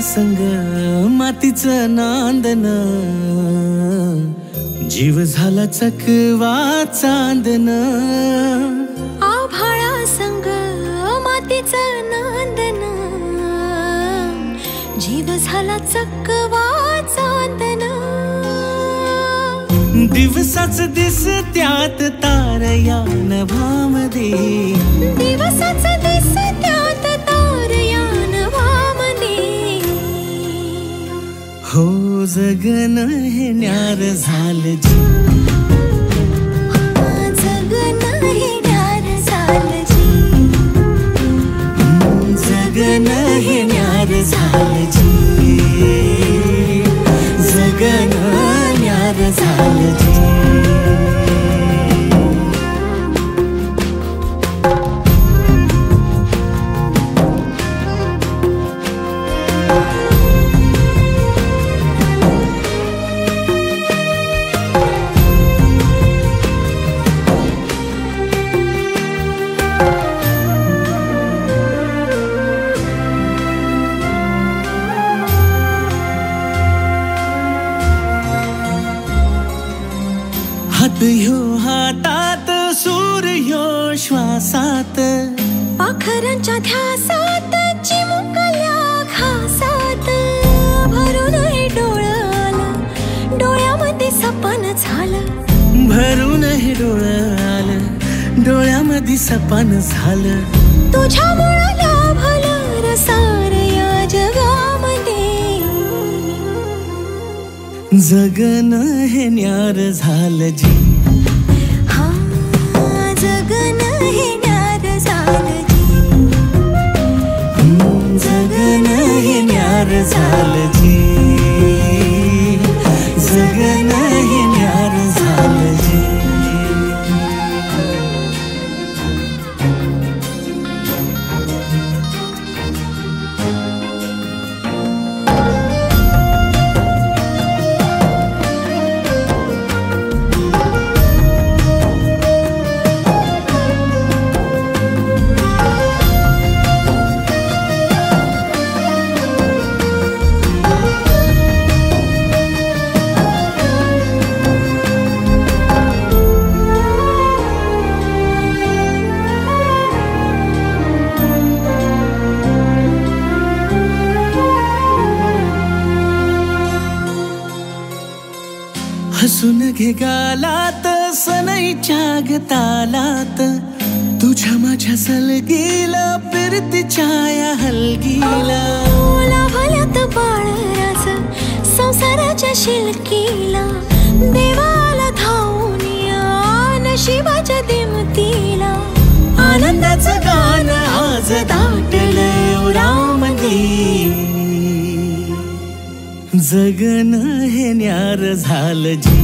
संग मातीचं नांदन, जीव झाला चकवा चांदन. आभाळा संग मातीचं नांदन, जीव झाला चकवा चांदन. दिवसाच दिसत्यात तारया नभामध्ये, दिवसाच दिसत्यात तारया नभामध्ये. हो जगन हे न्यार झालं जी, जगन हे न्यार झालं जी. जगन हे न्यार झालं जी, जगन न्यार झालं जी. हात ह्यो हातात, सूर ह्यो श्वासात, पाखरांच्या ध्यासात, चिमुकल्या घासात. भरून हे डोळं आलं, डोळ्यामध्ये सपन झालं. भरून हे डोळं आलं, डोळ्यामध्ये सपन झालं. तुझ्यामुळं लाभलं रसार या जगामध्ये. जगन हे न्यार झालं जी, हा जगन हे न्यार झालं जी. जगन हे न्यार झालं जी, जगन हे न्यार झालं जी. हसून घे गालात, सनईच्या गतालात, तुझ्या माझ्या सलगीला, फिरतीच्या या हलगीला. लाभल्यात बाळराज संसाराच्या शिलकीला. देवाला धावून या नशिबाच्या दिमतीला. आनंदाचं गाणं आज दाटलं उरामध्ये. जगन हे न्यार झालं जी,